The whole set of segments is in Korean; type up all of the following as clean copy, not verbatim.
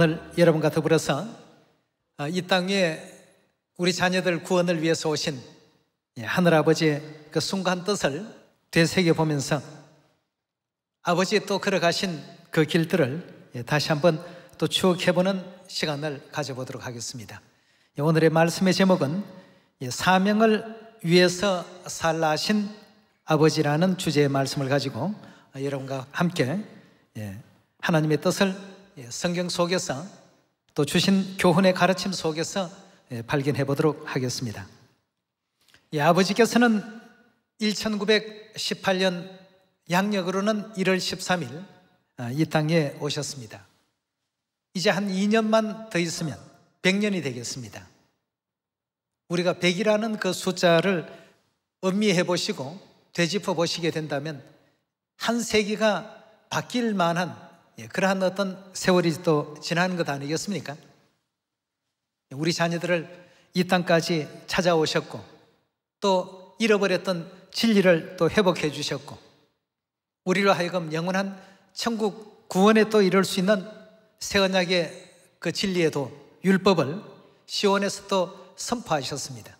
오늘 여러분과 더불어서 이 땅에 우리 자녀들 구원을 위해서 오신 하늘아버지의 그 숭고한 뜻을 되새겨보면서 아버지의 또 걸어가신 그 길들을 다시 한번 또 추억해보는 시간을 가져보도록 하겠습니다. 오늘의 말씀의 제목은 사명을 위해서 살라 하신 아버지라는 주제의 말씀을 가지고 여러분과 함께 하나님의 뜻을 성경 속에서 또 주신 교훈의 가르침 속에서 발견해 보도록 하겠습니다. 아버지께서는 1918년 양력으로는 1월 13일 이 땅에 오셨습니다. 이제 한 2년만 더 있으면 100년이 되겠습니다. 우리가 100이라는 그 숫자를 음미해 보시고 되짚어 보시게 된다면 한 세기가 바뀔 만한 그러한 어떤 세월이 또 지나는 것 아니겠습니까? 우리 자녀들을 이 땅까지 찾아오셨고 또 잃어버렸던 진리를 또 회복해 주셨고 우리로 하여금 영원한 천국 구원에 또 이룰 수 있는 새 언약의 그 진리의 도 율법을 시온에서 또 선포하셨습니다.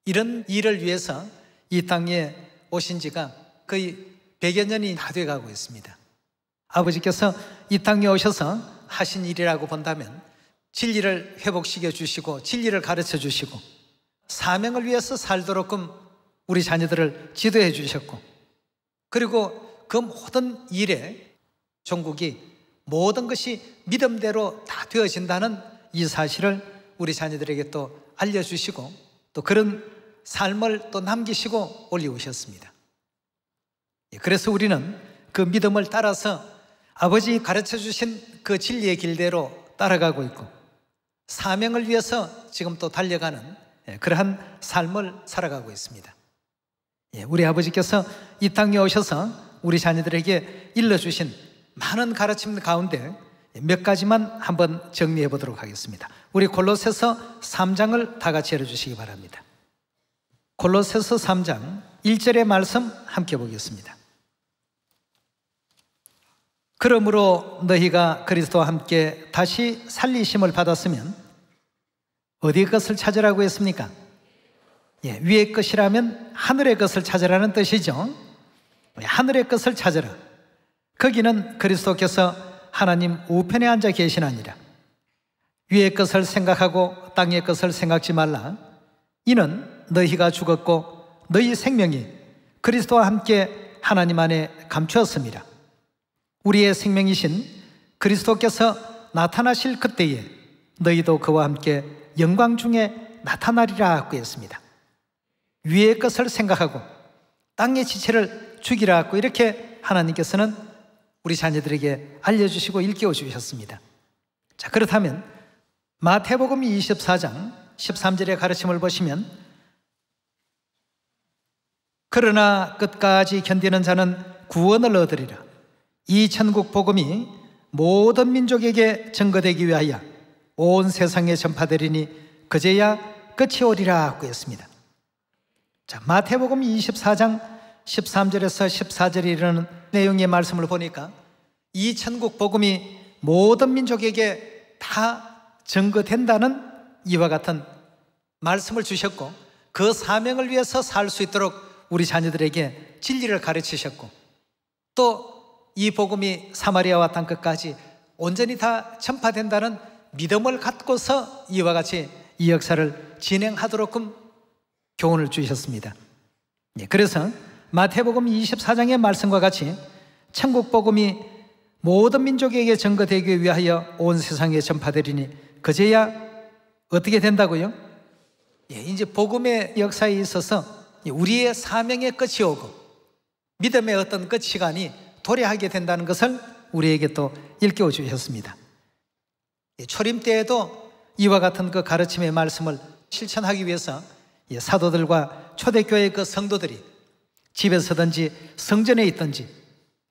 이런 일을 위해서 이 땅에 오신 지가 거의 100여 년이 다 돼가고 있습니다. 아버지께서 이 땅에 오셔서 하신 일이라고 본다면 진리를 회복시켜 주시고 진리를 가르쳐 주시고 사명을 위해서 살도록끔 우리 자녀들을 지도해 주셨고 그리고 그 모든 일에 종국이 모든 것이 믿음대로 다 되어진다는 이 사실을 우리 자녀들에게 또 알려주시고 또 그런 삶을 또 남기시고 올려오셨습니다. 그래서 우리는 그 믿음을 따라서 아버지 가르쳐 주신 그 진리의 길대로 따라가고 있고 사명을 위해서 지금 또 달려가는 그러한 삶을 살아가고 있습니다. 우리 아버지께서 이 땅에 오셔서 우리 자녀들에게 일러주신 많은 가르침 가운데 몇 가지만 한번 정리해 보도록 하겠습니다. 우리 골로새서 3장을 다 같이 열어주시기 바랍니다. 골로새서 3장 1절의 말씀 함께 보겠습니다. 그러므로 너희가 그리스도와 함께 다시 살리심을 받았으면 어디의 것을 찾으라고 했습니까? 위의 것이라면 하늘의 것을 찾으라는 뜻이죠. 하늘의 것을 찾으라. 거기는 그리스도께서 하나님 우편에 앉아 계시나니라. 위의 것을 생각하고 땅의 것을 생각지 말라. 이는 너희가 죽었고 너희 생명이 그리스도와 함께 하나님 안에 감추었습니다. 우리의 생명이신 그리스도께서 나타나실 그때에 너희도 그와 함께 영광 중에 나타나리라 했습니다. 위의 것을 생각하고 땅의 지체를 죽이라 이렇게 하나님께서는 우리 자녀들에게 알려주시고 일깨워 주셨습니다. 자, 그렇다면 마태복음 24장 13절의 가르침을 보시면 그러나 끝까지 견디는 자는 구원을 얻으리라. 이 천국 복음이 모든 민족에게 증거되기 위하여 온 세상에 전파되리니 그제야 끝이 오리라 했습니다. 자, 마태복음 24장 13절에서 14절에 이르는 내용의 말씀을 보니까 이 천국 복음이 모든 민족에게 다 증거된다는 이와 같은 말씀을 주셨고 그 사명을 위해서 살 수 있도록 우리 자녀들에게 진리를 가르치셨고 또 이 복음이 사마리아와 땅끝까지 온전히 다 전파된다는 믿음을 갖고서 이와 같이 이 역사를 진행하도록끔 교훈을 주셨습니다. 그래서 마태복음 24장의 말씀과 같이 천국 복음이 모든 민족에게 증거되기 위하여 온 세상에 전파되리니 그제야 어떻게 된다고요? 이제 복음의 역사에 있어서 우리의 사명의 끝이 오고 믿음의 어떤 끝 시간이 도래하게 된다는 것을 우리에게 또 일깨워 주셨습니다. 초림 때에도 이와 같은 그 가르침의 말씀을 실천하기 위해서 사도들과 초대교회 그 성도들이 집에서든지 성전에 있든지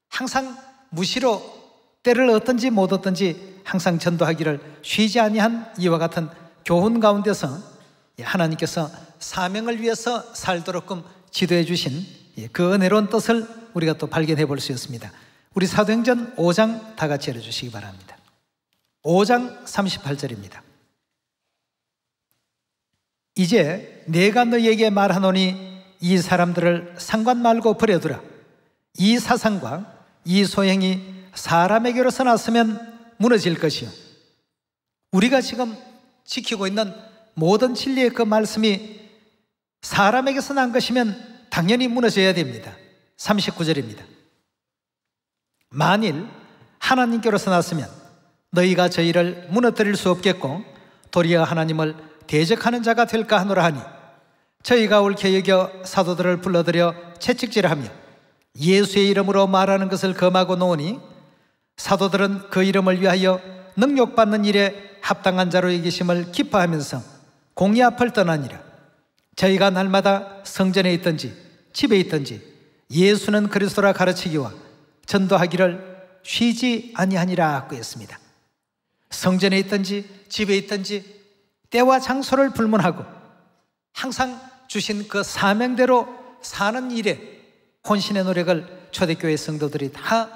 항상 무시로 때를 얻든지 못 얻든지 항상 전도하기를 쉬지 아니한 이와 같은 교훈 가운데서 하나님께서 사명을 위해서 살도록끔 지도해 주신 그 은혜로운 뜻을 우리가 또 발견해 볼 수 있습니다. 우리 사도행전 5장 다 같이 열어주시기 바랍니다. 5장 38절입니다. 이제 내가 너희에게 말하노니 이 사람들을 상관 말고 버려두라. 이 사상과 이 소행이 사람에게로서 났으면 무너질 것이요. 우리가 지금 지키고 있는 모든 진리의 그 말씀이 사람에게서 난 것이면 당연히 무너져야 됩니다. 39절입니다. 만일 하나님께로서 났으면 너희가 저희를 무너뜨릴 수 없겠고 도리어 하나님을 대적하는 자가 될까 하노라 하니 저희가 옳게 여겨 사도들을 불러들여 채찍질하며 예수의 이름으로 말하는 것을 금하고 놓으니 사도들은 그 이름을 위하여 능욕받는 일에 합당한 자로 여기심을 기뻐하면서 공의 앞을 떠나니라. 저희가 날마다 성전에 있든지 집에 있든지 예수는 그리스도라 가르치기와 전도하기를 쉬지 아니하니라 그랬습니다. 성전에 있든지 집에 있든지 때와 장소를 불문하고 항상 주신 그 사명대로 사는 일에 혼신의 노력을 초대교회 성도들이 다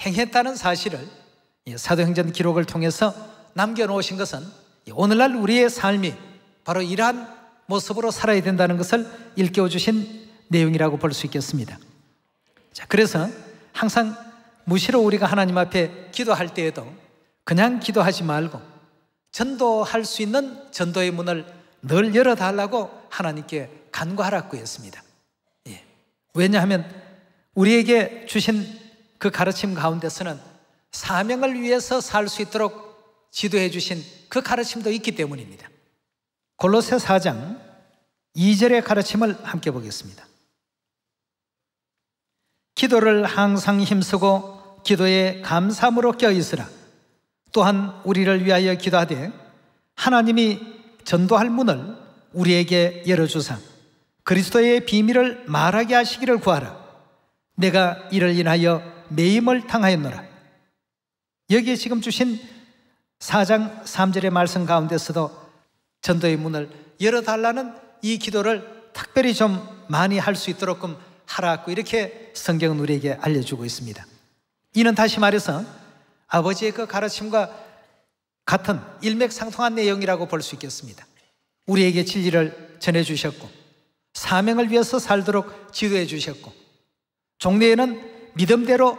행했다는 사실을 사도행전 기록을 통해서 남겨놓으신 것은 오늘날 우리의 삶이 바로 이러한 모습으로 살아야 된다는 것을 일깨워주신 내용이라고 볼 수 있겠습니다. 자, 그래서 항상 무시로 우리가 하나님 앞에 기도할 때에도 그냥 기도하지 말고 전도할 수 있는 전도의 문을 늘 열어달라고 하나님께 간구하라고 했습니다. 왜냐하면 우리에게 주신 그 가르침 가운데서는 사명을 위해서 살 수 있도록 지도해 주신 그 가르침도 있기 때문입니다. 골로새 4장 2절의 가르침을 함께 보겠습니다. 기도를 항상 힘쓰고 기도에 감사함으로 껴있으라. 또한 우리를 위하여 기도하되 하나님이 전도할 문을 우리에게 열어주사 그리스도의 비밀을 말하게 하시기를 구하라. 내가 이를 인하여 매임을 당하였노라. 여기에 지금 주신 4장 3절의 말씀 가운데서도 전도의 문을 열어달라는 이 기도를 특별히 좀 많이 할 수 있도록 하라고 이렇게 성경은 우리에게 알려주고 있습니다. 이는 다시 말해서 아버지의 그 가르침과 같은 일맥상통한 내용이라고 볼 수 있겠습니다. 우리에게 진리를 전해주셨고 사명을 위해서 살도록 지도해 주셨고 종래에는 믿음대로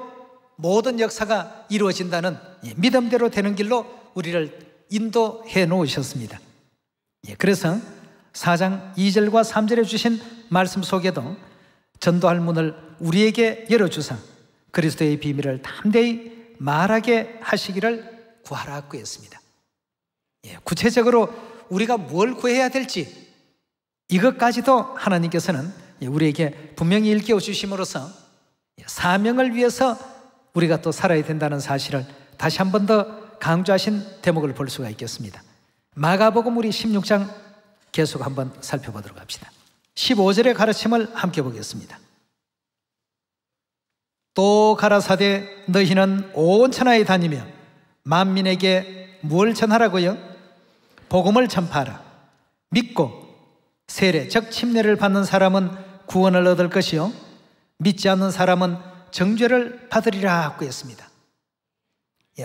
모든 역사가 이루어진다는 믿음대로 되는 길로 우리를 인도해 놓으셨습니다. 그래서 4장 2절과 3절에 주신 말씀 속에도 전도할 문을 우리에게 열어주사 그리스도의 비밀을 담대히 말하게 하시기를 구하라고 했습니다. 구체적으로 우리가 뭘 구해야 될지 이것까지도 하나님께서는 우리에게 분명히 일깨워 주심으로써 사명을 위해서 우리가 또 살아야 된다는 사실을 다시 한 번 더 강조하신 대목을 볼 수가 있겠습니다. 마가복음 우리 16장 계속 한번 살펴보도록 합시다. 15절의 가르침을 함께 보겠습니다. 또 가라사대 너희는 온 천하에 다니며 만민에게 뭘 전하라고요? 복음을 전파하라. 믿고 세례 즉 침례를 받는 사람은 구원을 얻을 것이요 믿지 않는 사람은 정죄를 받으리라 하고 했습니다.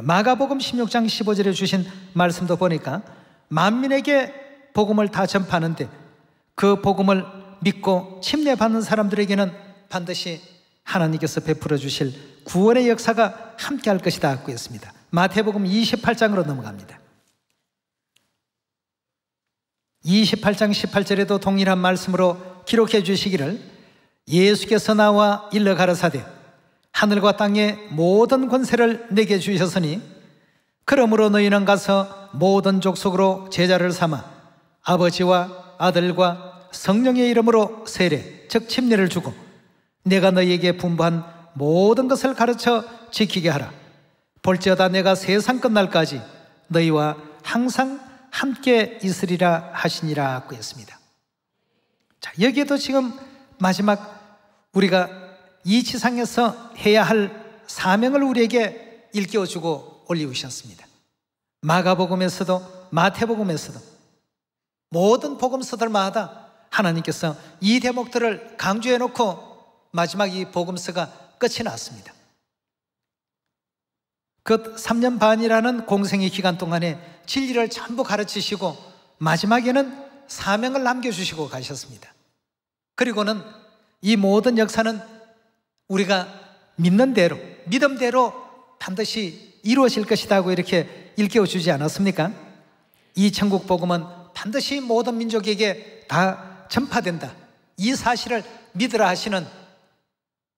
마가복음 16장 15절에 주신 말씀도 보니까 만민에게 복음을 다 전파하는데 그 복음을 믿고 침례 받는 사람들에게는 반드시 하나님께서 베풀어 주실 구원의 역사가 함께 할 것이다 하고 했습니다. 마태복음 28장으로 넘어갑니다. 28장 18절에도 동일한 말씀으로 기록해 주시기를 예수께서 나와 일러 가라사대 하늘과 땅의 모든 권세를 내게 주셨으니 그러므로 너희는 가서 모든 족속으로 제자를 삼아 아버지와 아들과 성령의 이름으로 세례 즉 침례를 주고 내가 너희에게 분부한 모든 것을 가르쳐 지키게 하라. 볼지어다 내가 세상 끝날까지 너희와 항상 함께 있으리라 하시니라 하고 했습니다. 자, 여기에도 지금 마지막 우리가 이 지상에서 해야 할 사명을 우리에게 일깨워주고 올리우셨습니다. 마가복음에서도 마태복음에서도 모든 복음서들마다 하나님께서 이 대목들을 강조해 놓고 마지막 이 복음서가 끝이 났습니다. 그 3년 반이라는 공생의 기간 동안에 진리를 전부 가르치시고 마지막에는 사명을 남겨주시고 가셨습니다. 그리고는 이 모든 역사는 우리가 믿는 대로, 믿음대로 반드시 이루어질 것이다 하고 이렇게 일깨워주지 않았습니까? 이 천국 복음은 반드시 모든 민족에게 다 전파된다, 이 사실을 믿으라 하시는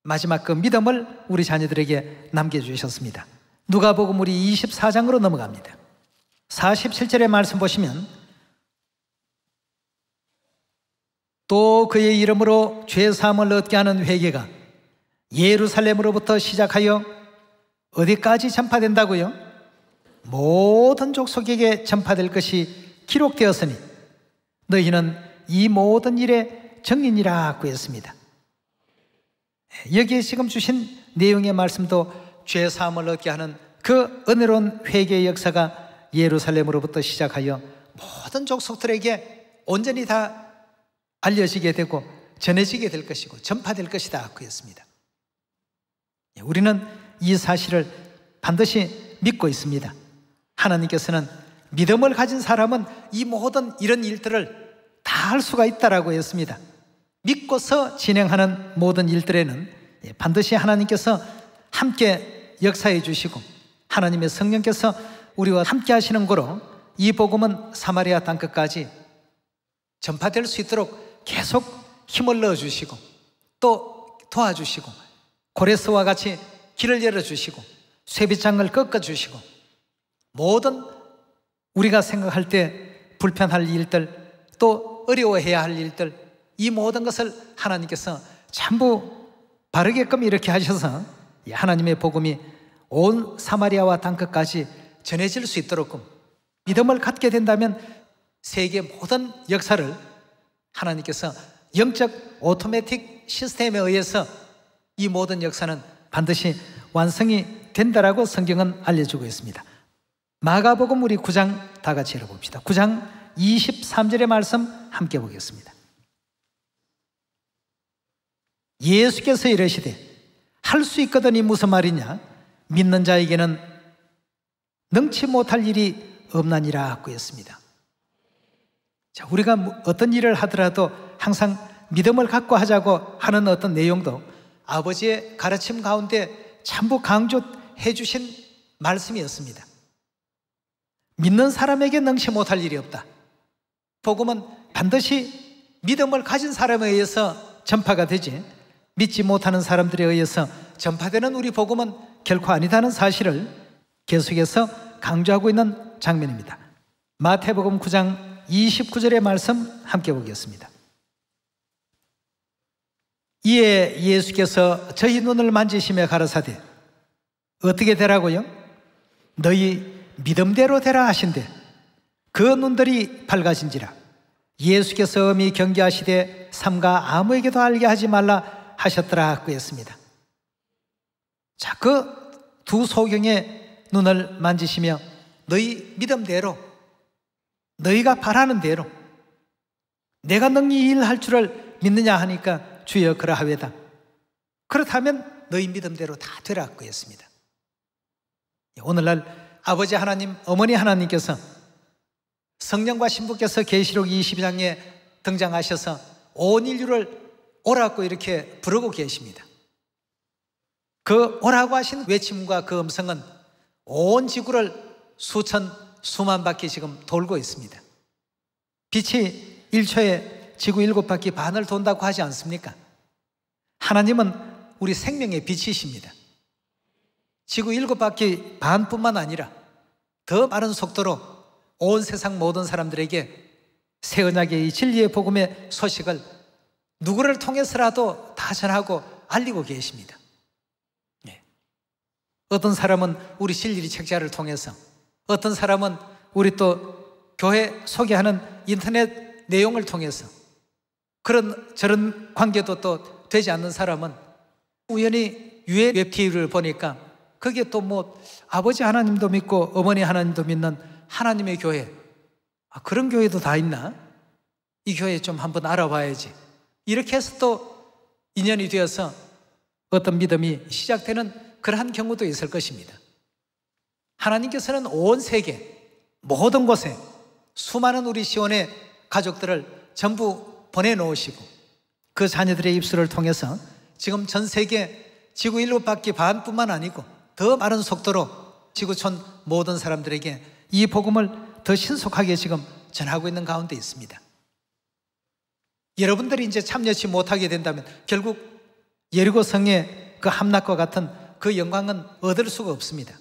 마지막 그 믿음을 우리 자녀들에게 남겨주셨습니다. 누가복음 우리 24장으로 넘어갑니다. 47절의 말씀 보시면, 또 그의 이름으로 죄사함을 얻게 하는 회개가 예루살렘으로부터 시작하여 어디까지 전파된다고요? 모든 족속에게 전파될 것이 기록되었으니 너희는 이 모든 일의 증인이라고 했습니다. 여기에 지금 주신 내용의 말씀도 죄사함을 얻게 하는 그 은혜로운 회개의 역사가 예루살렘으로부터 시작하여 모든 족속들에게 온전히 다 알려지게 되고 전해지게 될 것이고 전파될 것이다 그 했습니다. 우리는 이 사실을 반드시 믿고 있습니다. 하나님께서는 믿음을 가진 사람은 이 모든 이런 일들을 다 할 수가 있다라고 했습니다. 믿고서 진행하는 모든 일들에는 반드시 하나님께서 함께 역사해 주시고 하나님의 성령께서 우리와 함께 하시는 거로 이 복음은 사마리아 땅끝까지 전파될 수 있도록 계속 힘을 넣어주시고 또 도와주시고 고레스와 같이 길을 열어주시고 쇠빗장을 꺾어주시고 모든 우리가 생각할 때 불편할 일들 또 어려워해야 할 일들 이 모든 것을 하나님께서 전부 바르게끔 이렇게 하셔서 하나님의 복음이 온 사마리아와 땅끝까지 전해질 수 있도록 믿음을 갖게 된다면 세계 모든 역사를 하나님께서 영적 오토매틱 시스템에 의해서 이 모든 역사는 반드시 완성이 된다라고 성경은 알려주고 있습니다. 마가복음 우리 9장 다 같이 읽어봅시다. 9장 23절의 말씀 함께 보겠습니다. 예수께서 이르시되 할 수 있거든이 무슨 말이냐? 믿는 자에게는 능치 못할 일이 없나니라 하고 했습니다. 자, 우리가 어떤 일을 하더라도 항상 믿음을 갖고 하자고 하는 어떤 내용도 아버지의 가르침 가운데 전부 강조해 주신 말씀이었습니다. 믿는 사람에게 능치 못할 일이 없다. 복음은 반드시 믿음을 가진 사람에 의해서 전파가 되지 믿지 못하는 사람들에 의해서 전파되는 우리 복음은 결코 아니다는 사실을 계속해서 강조하고 있는 장면입니다. 마태복음 9장 29절의 말씀 함께 보겠습니다. 이에 예수께서 저희 눈을 만지시며 가라사대 어떻게 되라고요? 너희 믿음대로 되라 하신대 그 눈들이 밝아진지라. 예수께서 엄히 경계하시되 삼가 아무에게도 알게 하지 말라 하셨더라 그 했습니다. 자, 그 두 소경의 눈을 만지시며 너희 믿음대로 너희가 바라는 대로 내가 능히 일할 줄을 믿느냐 하니까 주여 그러하외다. 그렇다면 너희 믿음대로 다 되라 그 했습니다. 오늘날 아버지 하나님, 어머니 하나님께서 성령과 신부께서 계시록 22장에 등장하셔서 온 인류를 오라고 이렇게 부르고 계십니다. 그 오라고 하신 외침과 그 음성은 온 지구를 수천, 수만 바퀴 지금 돌고 있습니다. 빛이 1초에 지구 7바퀴 반을 돈다고 하지 않습니까? 하나님은 우리 생명의 빛이십니다. 지구 7바퀴 반뿐만 아니라 더 빠른 속도로 온 세상 모든 사람들에게 새 언약의 이 진리의 복음의 소식을 누구를 통해서라도 다 전하고 알리고 계십니다. 어떤 사람은 우리 진리 책자를 통해서, 어떤 사람은 우리 또 교회 소개하는 인터넷 내용을 통해서, 그런 저런 관계도 또 되지 않는 사람은 우연히 유해 웹TV를 보니까 그게 또 뭐 아버지 하나님도 믿고 어머니 하나님도 믿는 하나님의 교회, 그런 교회도 다 있나? 이 교회 좀 한번 알아봐야지. 이렇게 해서 또 인연이 되어서 어떤 믿음이 시작되는 그러한 경우도 있을 것입니다. 하나님께서는 온 세계 모든 곳에 수많은 우리 시온의 가족들을 전부 보내놓으시고 그 자녀들의 입술을 통해서 지금 전 세계 지구 인류 바퀴 반뿐만 아니고 더 빠른 속도로 지구촌 모든 사람들에게 이 복음을 더 신속하게 지금 전하고 있는 가운데 있습니다. 여러분들이 이제 참여치 못하게 된다면 결국 여리고 성의 그 함락과 같은 그 영광은 얻을 수가 없습니다.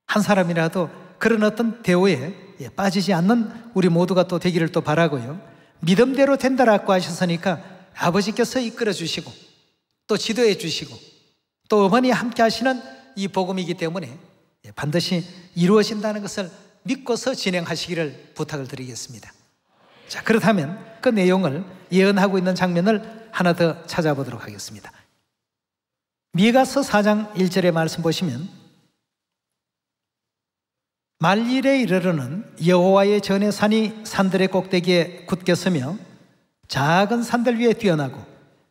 한 사람이라도 그런 어떤 대오에 빠지지 않는 우리 모두가 또 되기를 또 바라고요. 믿음대로 된다라고 하셨으니까 아버지께서 이끌어 주시고 또 지도해 주시고 또 어머니 함께 하시는 이 복음이기 때문에 반드시 이루어진다는 것을 믿고서 진행하시기를 부탁을 드리겠습니다. 자, 그렇다면 그 내용을 예언하고 있는 장면을 하나 더 찾아보도록 하겠습니다. 미가서 4장 1절의 말씀 보시면 말일에 이르러는 여호와의 전의 산이 산들의 꼭대기에 굳게 서며 작은 산들 위에 뛰어나고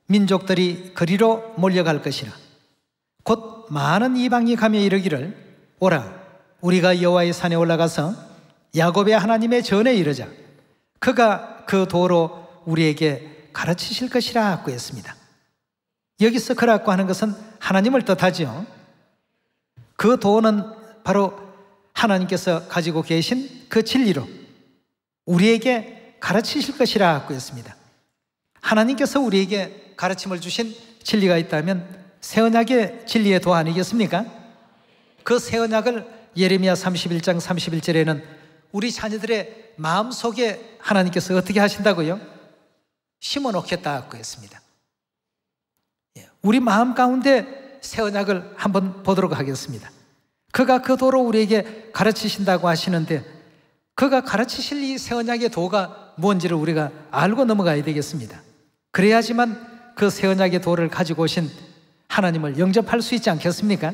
민족들이 그리로 몰려갈 것이라. 곧 많은 이방이 가며 이르기를 오라 우리가 여호와의 산에 올라가서 야곱의 하나님의 전에 이르자 그가 그 도로 우리에게 가르치실 것이라 하고 했습니다. 여기서 그라고 하는 것은 하나님을 뜻하지요. 그 도는 바로 하나님께서 가지고 계신 그 진리로 우리에게 가르치실 것이라 하고 했습니다. 하나님께서 우리에게 가르침을 주신 진리가 있다면 새 언약의 진리의 도 아니겠습니까? 그 새 언약을 예레미야 31장 31절에는 우리 자녀들의 마음속에 하나님께서 어떻게 하신다고요? 심어놓겠다 하고 했습니다. 우리 마음 가운데 새 언약을 한번 보도록 하겠습니다. 그가 그 도로 우리에게 가르치신다고 하시는데 그가 가르치실 이 새 언약의 도가 뭔지를 우리가 알고 넘어가야 되겠습니다. 그래야지만 그 새 언약의 도를 가지고 오신 하나님을 영접할 수 있지 않겠습니까?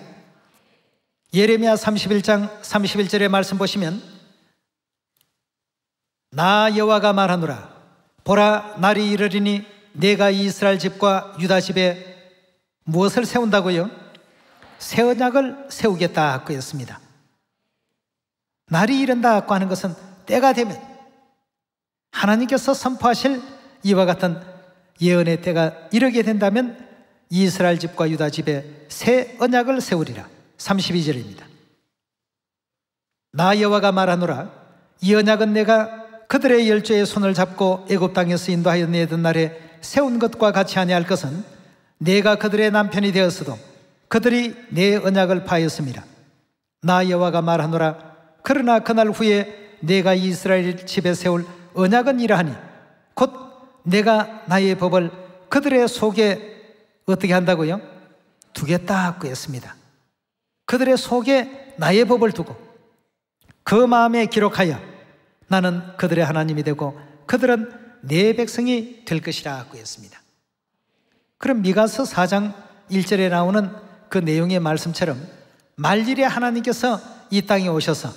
예레미야 31장 31절의 말씀 보시면 나 여호와가 말하노라 보라 날이 이르리니 내가 이스라엘 집과 유다 집에 무엇을 세운다고요? 새 언약을 세우겠다 하고 했습니다. 날이 이른다 하고 하는 것은 때가 되면 하나님께서 선포하실 이와 같은 예언의 때가 이르게 된다면 이스라엘 집과 유다 집에 새 언약을 세우리라. 32절입니다. 나 여호와가 말하노라 이 언약은 내가 그들의 열조의 손을 잡고 애굽 땅에서 인도하여 내던 날에 세운 것과 같이 아니할 것은 내가 그들의 남편이 되었어도 그들이 내 언약을 파하였습니다. 나 여호와가 말하노라 그러나 그날 후에 내가 이스라엘 집에 세울 언약은 이러하니 곧 내가 나의 법을 그들의 속에 어떻게 한다고요? 두겠다 하고 했습니다. 그들의 속에 나의 법을 두고 그 마음에 기록하여 나는 그들의 하나님이 되고 그들은 내 백성이 될 것이라 하고 했습니다. 그럼 미가서 4장 1절에 나오는 그 내용의 말씀처럼 말일에 하나님께서 이 땅에 오셔서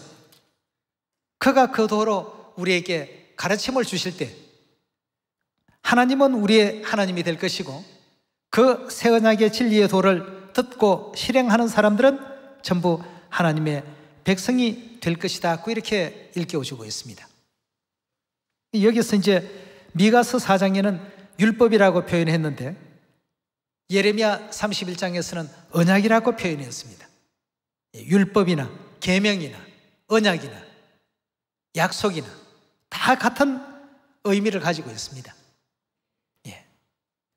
그가 그 도로 우리에게 가르침을 주실 때 하나님은 우리의 하나님이 될 것이고 그 새 언약의 진리의 도를 듣고 실행하는 사람들은 전부 하나님의 백성이 될 것이다. 이렇게 일깨워주고 있습니다. 여기서 이제 미가서 4장에는 율법이라고 표현했는데 예레미야 31장에서는 언약이라고 표현했습니다. 율법이나 계명이나 언약이나 약속이나 다 같은 의미를 가지고 있습니다.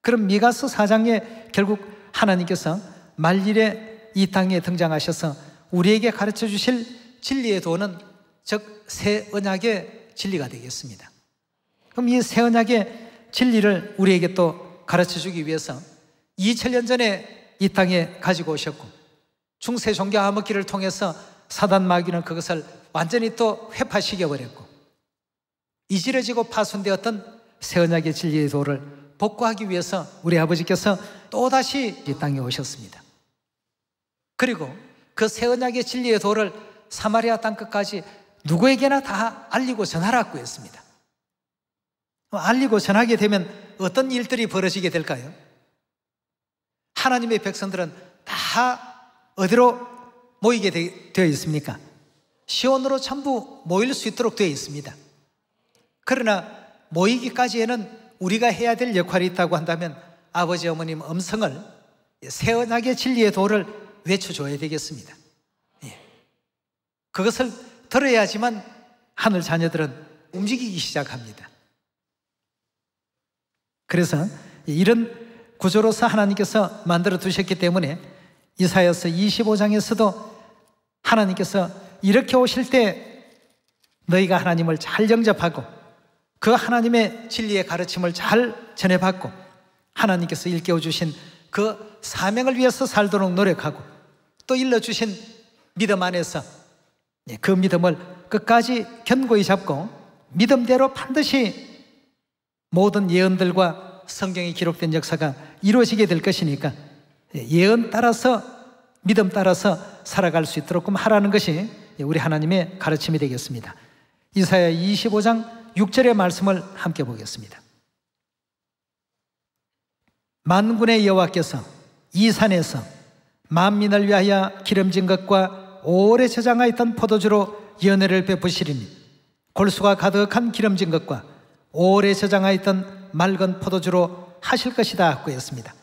그럼 미가서 4장에 결국 하나님께서 말일에 이 땅에 등장하셔서 우리에게 가르쳐 주실 진리의 도는 즉 새 언약의 진리가 되겠습니다. 그럼 이 새 언약의 진리를 우리에게 또 가르쳐 주기 위해서 2000년 전에 이 땅에 가지고 오셨고 중세 종교 암흑기를 통해서 사단 마귀는 그것을 완전히 또 회파시켜버렸고 이지러지고 파손되었던 새 언약의 진리의 도를 복구하기 위해서 우리 아버지께서 또다시 이 땅에 오셨습니다. 그리고 그 새 언약의 진리의 도를 사마리아 땅끝까지 누구에게나 다 알리고 전하라고 했습니다. 알리고 전하게 되면 어떤 일들이 벌어지게 될까요? 하나님의 백성들은 다 어디로 모이게 되어 있습니까? 시온으로 전부 모일 수 있도록 되어 있습니다. 그러나 모이기까지에는 우리가 해야 될 역할이 있다고 한다면 아버지 어머님 음성을, 새 언약의 진리의 도를 외쳐줘야 되겠습니다. 그것을 들어야지만 하늘 자녀들은 움직이기 시작합니다. 그래서 이런 구조로서 하나님께서 만들어 두셨기 때문에 이사야서 25장에서도 하나님께서 이렇게 오실 때 너희가 하나님을 잘 영접하고 그 하나님의 진리의 가르침을 잘 전해받고 하나님께서 일깨워 주신 그 사명을 위해서 살도록 노력하고 또 일러주신 믿음 안에서 그 믿음을 끝까지 견고히 잡고 믿음대로 반드시 모든 예언들과 성경에 기록된 역사가 이루어지게 될 것이니까 예언 따라서 믿음 따라서 살아갈 수 있도록 하라는 것이 우리 하나님의 가르침이 되겠습니다. 이사야 25장 6절의 말씀을 함께 보겠습니다. 만군의 여호와께서 이 산에서 만민을 위하여 기름진 것과 오래 저장하였던 포도주로 연회를 베푸시리니 골수가 가득한 기름진 것과 오래 저장하였던 맑은 포도주로 하실 것이다 하고 했습니다.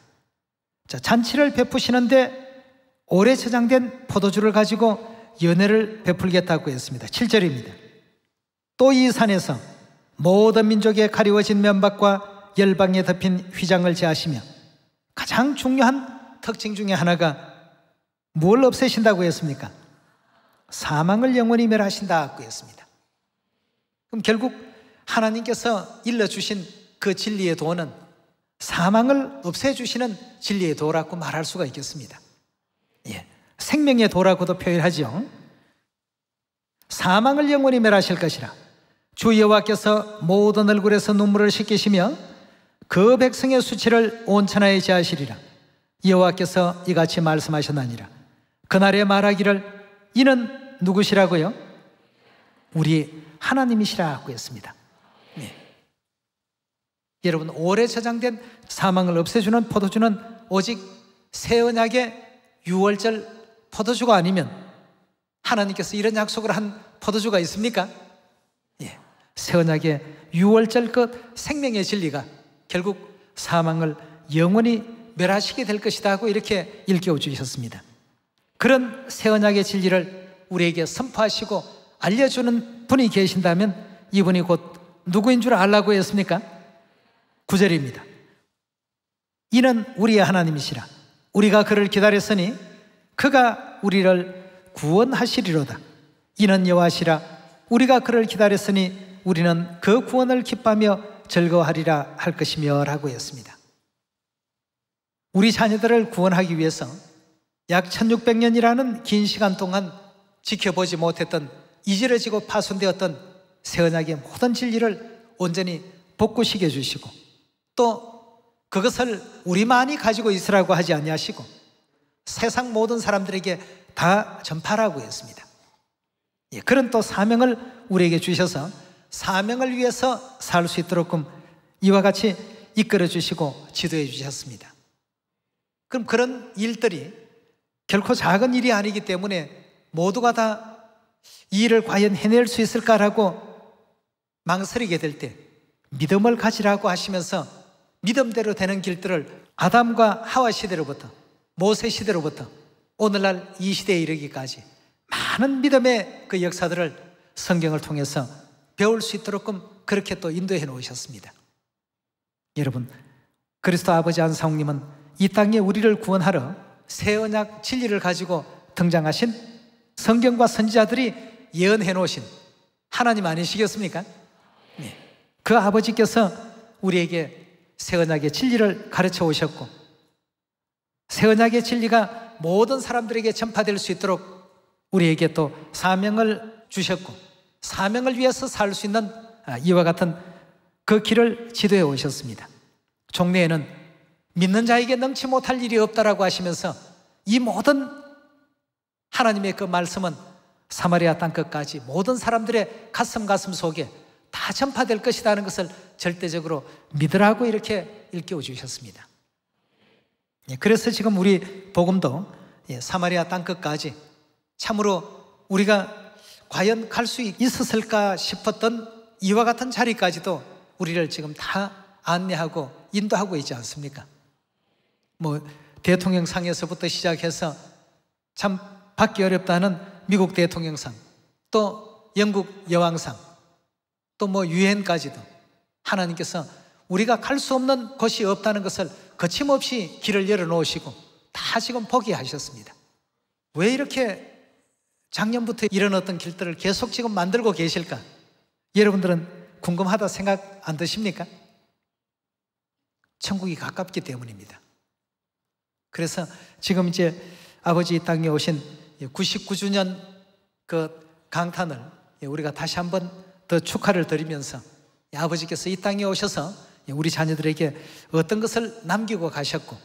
자, 잔치를 베푸시는데 오래 저장된 포도주를 가지고 연회를 베풀겠다고 했습니다. 7절입니다. 또 이 산에서 모든 민족의 가리워진 면박과 열방에 덮인 휘장을 제하시며 가장 중요한 특징 중에 하나가 뭘 없애신다고 했습니까? 사망을 영원히 멸하신다고 했습니다. 그럼 결국 하나님께서 일러주신 그 진리의 도는 사망을 없애주시는 진리의 도라고 말할 수가 있겠습니다. 생명의 도라고도 표현하죠. 사망을 영원히 멸하실 것이라. 주 여호와께서 모든 얼굴에서 눈물을 씻기시며 그 백성의 수치를 온천하에 제하시리라. 여호와께서 이같이 말씀하셨나니라. 그날에 말하기를 이는 누구시라고요? 우리 하나님이시라고 했습니다. 여러분, 오래 저장된 사망을 없애주는 포도주는 오직 새 언약의 유월절 포도주가 아니면 하나님께서 이런 약속을 한 포도주가 있습니까? 새 언약의 유월절 그 생명의 진리가 결국 사망을 영원히 멸하시게 될 것이다 하고 이렇게 일깨워 주셨습니다. 그런 새 언약의 진리를 우리에게 선포하시고 알려주는 분이 계신다면 이분이 곧 누구인 줄 알라고 했습니까? 9절입니다. 이는 우리의 하나님이시라. 우리가 그를 기다렸으니 그가 우리를 구원하시리로다. 이는 여호와시라. 우리가 그를 기다렸으니 우리는 그 구원을 기뻐하며 즐거워하리라 할 것이며 라고 했습니다. 우리 자녀들을 구원하기 위해서 약 1600년이라는 긴 시간 동안 지켜보지 못했던 이지러지고 파손되었던 새 언약의 모든 진리를 온전히 복구시켜 주시고 또 그것을 우리만이 가지고 있으라고 하지 아니하시고 세상 모든 사람들에게 다 전파라고 했습니다. 그런 또 사명을 우리에게 주셔서 사명을 위해서 살 수 있도록 이와 같이 이끌어 주시고 지도해 주셨습니다. 그럼 그런 일들이 결코 작은 일이 아니기 때문에 모두가 다 이 일을 과연 해낼 수 있을까라고 망설이게 될 때 믿음을 가지라고 하시면서 믿음대로 되는 길들을 아담과 하와 시대로부터 모세 시대로부터 오늘날 이 시대에 이르기까지 많은 믿음의 그 역사들을 성경을 통해서 배울 수 있도록 그렇게 또 인도해 놓으셨습니다. 여러분, 그리스도 아버지 안사홍님은 이 땅에 우리를 구원하러 새 언약 진리를 가지고 등장하신 성경과 선지자들이 예언해 놓으신 하나님 아니시겠습니까? 그 아버지께서 우리에게 새 언약의 진리를 가르쳐 오셨고 새 언약의 진리가 모든 사람들에게 전파될 수 있도록 우리에게 또 사명을 주셨고 사명을 위해서 살 수 있는 이와 같은 그 길을 지도해 오셨습니다. 종래에는 믿는 자에게 능치 못할 일이 없다라고 하시면서 이 모든 하나님의 그 말씀은 사마리아 땅끝까지 모든 사람들의 가슴 속에 다 전파될 것이라는 것을 절대적으로 믿으라고 이렇게 일깨워 주셨습니다. 그래서 지금 우리 복음도 사마리아 땅끝까지 참으로 우리가 과연 갈 수 있었을까 싶었던 이와 같은 자리까지도 우리를 지금 다 안내하고 인도하고 있지 않습니까? 뭐 대통령상에서부터 시작해서 참 받기 어렵다는 미국 대통령상, 또 영국 여왕상, 또 뭐 유엔까지도 하나님께서 우리가 갈 수 없는 곳이 없다는 것을 거침없이 길을 열어놓으시고 다 지금 보게 하셨습니다. 왜 이렇게 작년부터 이런 어떤 길들을 계속 지금 만들고 계실까? 여러분들은 궁금하다 생각 안 드십니까? 천국이 가깝기 때문입니다. 그래서 지금 이제 아버지 이 땅에 오신 99주년 그 강탄을 우리가 다시 한번 더 축하를 드리면서 아버지께서 이 땅에 오셔서 우리 자녀들에게 어떤 것을 남기고 가셨고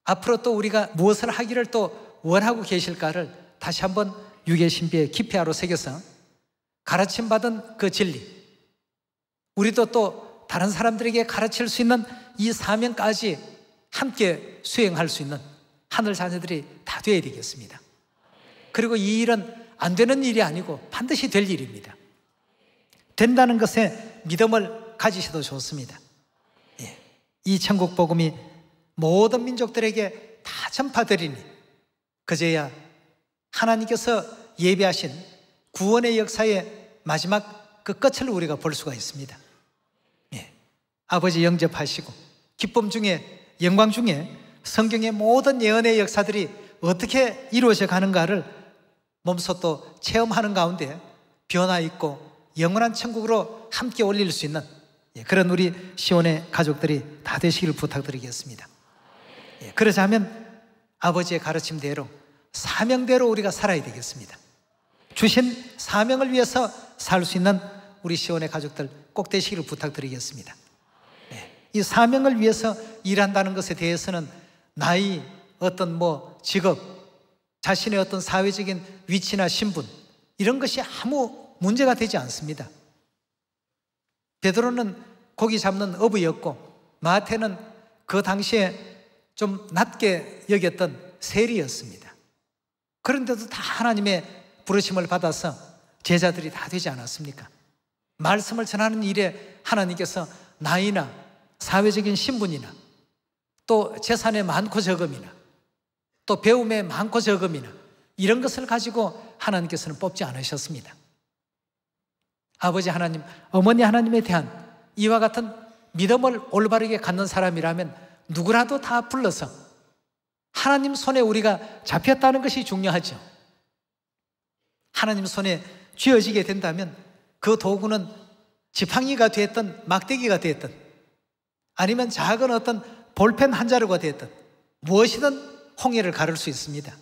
앞으로 또 우리가 무엇을 하기를 또 원하고 계실까를 다시 한번 유계신비에 기표하러 새겨서 가르침받은 그 진리, 우리도 또 다른 사람들에게 가르칠 수 있는 이 사명까지 함께 수행할 수 있는 하늘 자녀들이 다 되어야 되겠습니다. 그리고 이 일은 안 되는 일이 아니고 반드시 될 일입니다. 된다는 것에 믿음을 가지셔도 좋습니다. 예. 이 천국 복음이 모든 민족들에게 다 전파되리니 그제야 하나님께서 예비하신 구원의 역사의 마지막 그 끝을 우리가 볼 수가 있습니다. 예. 아버지 영접하시고 기쁨 중에, 영광 중에 성경의 모든 예언의 역사들이 어떻게 이루어져 가는가를 몸소 또 체험하는 가운데 변화 있고 영원한 천국으로 함께 올릴 수 있는 그런 우리 시온의 가족들이 다 되시기를 부탁드리겠습니다. 그러자면 아버지의 가르침대로 사명대로 우리가 살아야 되겠습니다. 주신 사명을 위해서 살 수 있는 우리 시온의 가족들 꼭 되시기를 부탁드리겠습니다. 이 사명을 위해서 일한다는 것에 대해서는 나이, 어떤 뭐 직업, 자신의 어떤 사회적인 위치나 신분 이런 것이 아무 문제가 되지 않습니다. 베드로는 고기 잡는 어부였고 마태는 그 당시에 좀 낮게 여겼던 세리였습니다. 그런데도 다 하나님의 부르심을 받아서 제자들이 다 되지 않았습니까? 말씀을 전하는 일에 하나님께서 나이나 사회적인 신분이나 또 재산의 많고 적음이나 또 배움의 많고 적음이나 이런 것을 가지고 하나님께서는 뽑지 않으셨습니다. 아버지 하나님, 어머니 하나님에 대한 이와 같은 믿음을 올바르게 갖는 사람이라면 누구라도 다 불러서 하나님 손에 우리가 잡혔다는 것이 중요하죠. 하나님 손에 쥐어지게 된다면 그 도구는 지팡이가 됐든 막대기가 됐든 아니면 작은 어떤 볼펜 한 자루가 됐든 무엇이든 홍해를 가를 수 있습니다.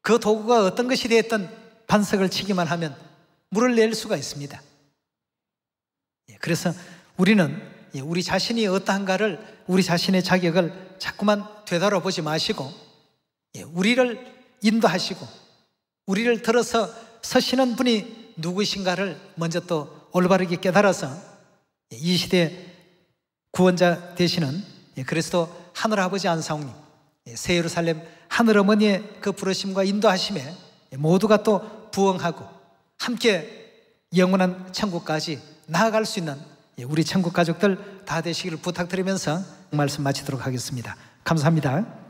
그 도구가 어떤 것이 됐든 반석을 치기만 하면 물을 낼 수가 있습니다. 그래서 우리는 우리 자신이 어떠한가를, 우리 자신의 자격을 자꾸만 되돌아보지 마시고 우리를 인도하시고 우리를 들어서 서시는 분이 누구이신가를 먼저 또 올바르게 깨달아서 이 시대 구원자 되시는 그리스도 하늘아버지 안사홍님, 새 예루살렘 하늘어머니의 그 부르심과 인도하심에 모두가 또 부응하고 함께 영원한 천국까지 나아갈 수 있는 우리 천국 가족들 다 되시기를 부탁드리면서 말씀 마치도록 하겠습니다. 감사합니다.